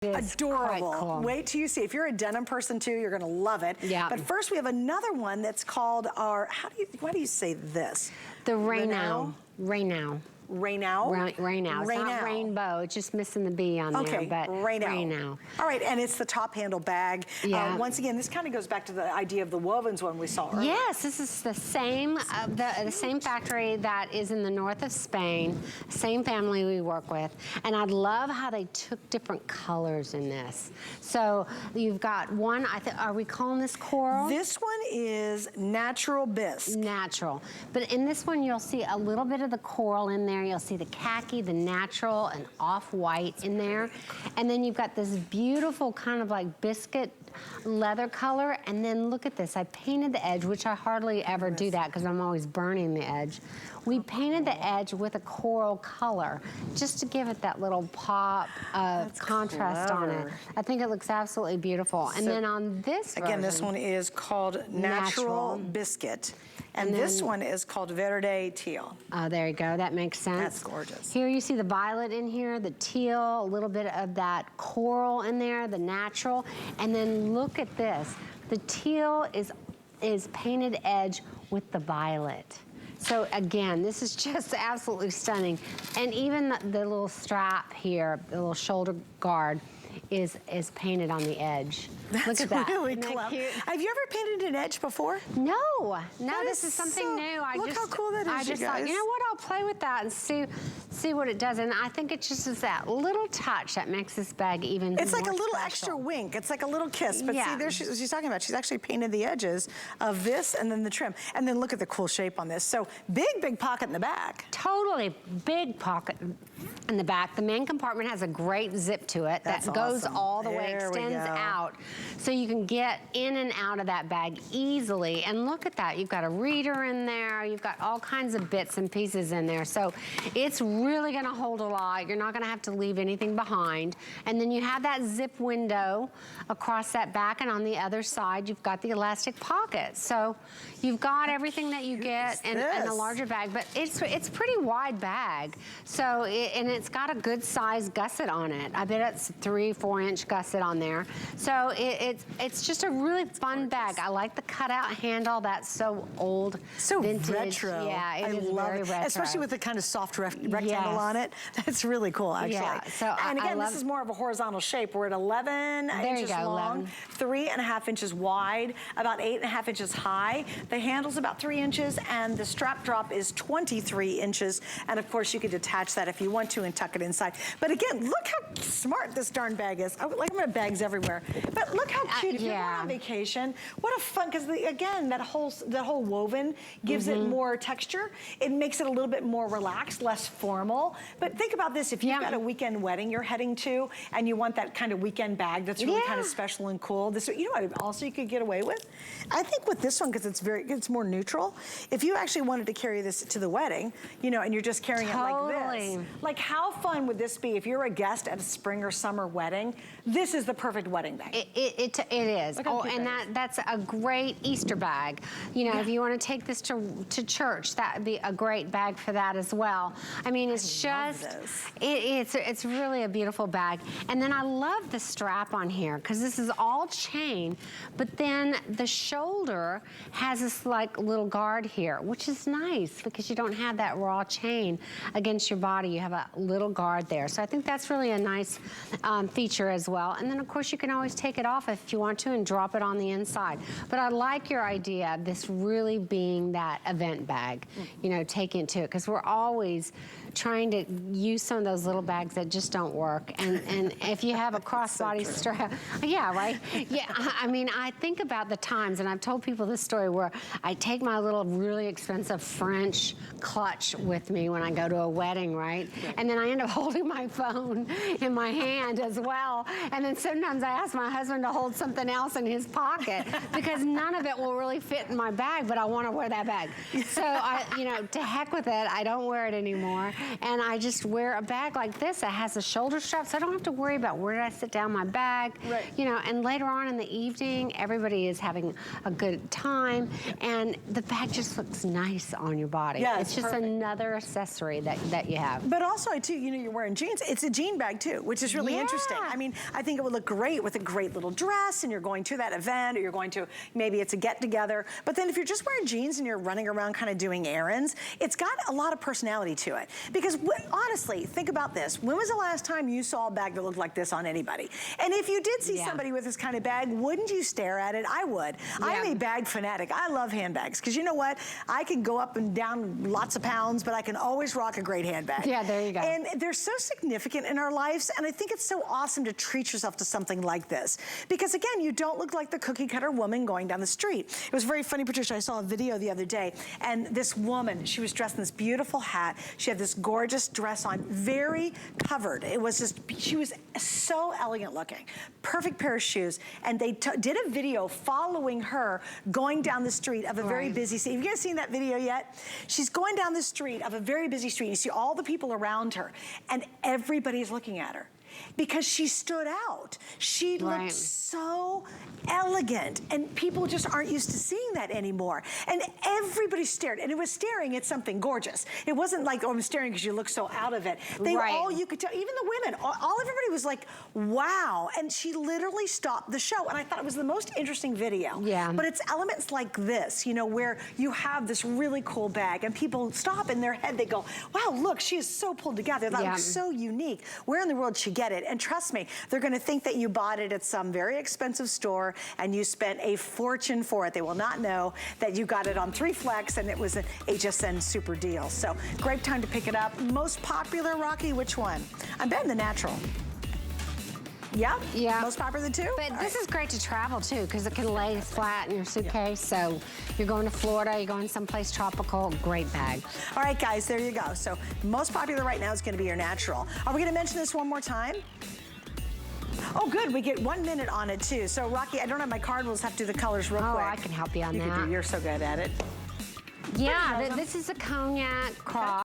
Adorable. Cool. Wait till you see. If you're a denim person too, you're gonna love it. Yeah. But first we have another one that's called our, why do you say this? The Rainow. Rainow. Rainow. It's not rainbow. It's just missing the B on there. But Rainow. All right, and it's the top handle bag. Yeah. Once again, this kind of goes back to the idea of the wovens one we saw earlier. Yes, this is the same the same factory that is in the north of Spain, same family we work with. And I love how they took different colors in this. So you've got one, are we calling this coral? This one is natural bisque. Natural. But in this one, you'll see a little bit of the coral in there. You'll see the khaki, the natural, and off-white in there. And then you've got this beautiful kind of like biscuit leather color. And then look at this. I painted the edge, which I hardly ever do that because I'm always burning the edge. We painted the edge with a coral color just to give it that little pop of contrast on it. I think it looks absolutely beautiful. And then on this version, again, this one is called Natural Biscuit. And this one is called Verde Teal. Oh, there you go. That makes sense. That's gorgeous. Here you see the violet in here, the teal, a little bit of that coral in there, the natural. And then look at this. The teal is painted edge with the violet. So again, this is just absolutely stunning. And even the little strap here, the little shoulder guard, is painted on the edge. That's Look at that. Really clever. Have you ever painted an edge before? No, this is something new. Look how cool that is, I just thought, you know what, I'll play with that and see what it does. And I think it just is that little touch that makes this bag even more It's like a little special. extra wink. It's like a little kiss. But see, there she's talking about, she's actually painted the edges of this and then the trim. And then look at the cool shape on this. So big pocket in the back. Totally big pocket in the back. The main compartment has a great zip to it that goes all the way, extends out. So you can get in and out of that bag easily. And look at that, you've got a reader in there, you've got all kinds of bits and pieces in there. So it's really gonna hold a lot. You're not gonna have to leave anything behind. And then you have that zip window across that back, and on the other side, you've got the elastic pocket. So you've got everything that you get in a larger bag, but it's a pretty wide bag. So, and it's got a good size gusset on it. I bet it's 3-4 inch gusset on there. So it's just a really fun bag. I like the cutout handle. That's so old, so vintage. Retro. Yeah, it is very retro. Especially with the kind of soft rectangle on it. That's really cool, actually. Yeah, so and again, this is more of a horizontal shape. We're at 11 inches long, 3.5 inches wide, about 8.5 inches high. The handle's about 3 inches, and the strap drop is 23 inches. And of course, you could detach that if you want to and tuck it inside. But again, look how smart this darn bag is. I'm gonna have bags everywhere. But look how cute. If you're going on vacation, what a fun, because again, that whole woven gives it more texture. It makes it a little bit more relaxed, less formal. But think about this, if you've got a weekend wedding you're heading to, and you want that kind of weekend bag that's really kind of special and cool. This, you know what also you could get away with? I think with this one, because it's more neutral, if you actually wanted to carry this to the wedding, you know, and you're just carrying it like this. Like, how fun would this be if you're a guest at a spring or summer wedding? This is the perfect wedding bag. It is. Oh, and that's a great Easter bag. You know, if you want to take this to church, that would be a great bag for that as well. I mean, it's it's really a beautiful bag. And then I love the strap on here, because this is all chain, but then the shoulder has this like little guard here, which is nice because you don't have that raw chain against your body. You have a little guard there. So I think that's really a nice feature as well. And then of course you can always take it off if you want to and drop it on the inside. But I like your idea of this really being that event bag, you know, taking it to it, because we're always trying to use some of those little bags that just don't work. And if you have a crossbody strap, I mean, I think about the times, and I've told people this story where I take my little really expensive French clutch with me when I go to a wedding, right? And then I end up holding my phone in my hand as well. And then sometimes I ask my husband to hold something else in his pocket because none of it will really fit in my bag, but I want to wear that bag. So you know, to heck with it, I don't wear it anymore. and I just wear a bag like this that has a shoulder strap, so I don't have to worry about where did I sit down my bag. Right. You know, and later on in the evening, everybody is having a good time, and the bag just looks nice on your body. Yeah, it's just perfect. another accessory that you have. But also, too, you know, you're wearing jeans. It's a jean bag, too, which is really interesting. I mean, I think it would look great with a great little dress, and you're going to that event, or you're going to, maybe it's a get-together. But then if you're just wearing jeans and you're running around kind of doing errands, it's got a lot of personality to it. Because honestly, think about this. When was the last time you saw a bag that looked like this on anybody? And if you did see somebody with this kind of bag, wouldn't you stare at it? I would. I'm a bag fanatic. I love handbags, because you know what? I can go up and down lots of pounds, but I can always rock a great handbag. Yeah, there you go. And they're so significant in our lives, and I think it's so awesome to treat yourself to something like this. Because again, you don't look like the cookie cutter woman going down the street. It was very funny, Patricia, I saw a video the other day, and this woman, she was dressed in this beautiful hat. She had this gorgeous dress on, very covered. It was just, she was so elegant looking. Perfect pair of shoes. And they did a video following her going down the street of a very busy street. Have you guys seen that video yet? She's going down the street of a very busy street. You see all the people around her, and everybody's looking at her because she stood out. She looked so elegant, and people just aren't used to seeing that anymore. And everybody stared, and it was staring at something gorgeous. It wasn't like, oh, I'm staring because you look so out of it. They all, you could tell, even the women, everybody was like, wow. And she literally stopped the show, and I thought it was the most interesting video. Yeah. But it's elements like this, you know, where you have this really cool bag, and people stop in their head, they go, wow, look, she is so pulled together. That looks so unique. Where in the world she get it? And trust me, they're gonna think that you bought it at some very expensive store and you spent a fortune for it. They will not know that you got it on 3 Flex and it was an HSN super deal. So great time to pick it up. Most popular, Rocky, which one? I'm betting the natural. Yeah? Yeah. Most popular of the two? But this is great to travel too, because it can lay flat in your suitcase. So you're going to Florida, you're going someplace tropical, great bag. All right, guys, there you go. So most popular right now is going to be your natural. Are we going to mention this one more time? Oh, good. We get 1 minute on it, too. So, Rocky, I don't have my card. We'll just have to do the colors real quick. Oh, I can help you on that. You're so good at it. Yeah, this is a cognac cross.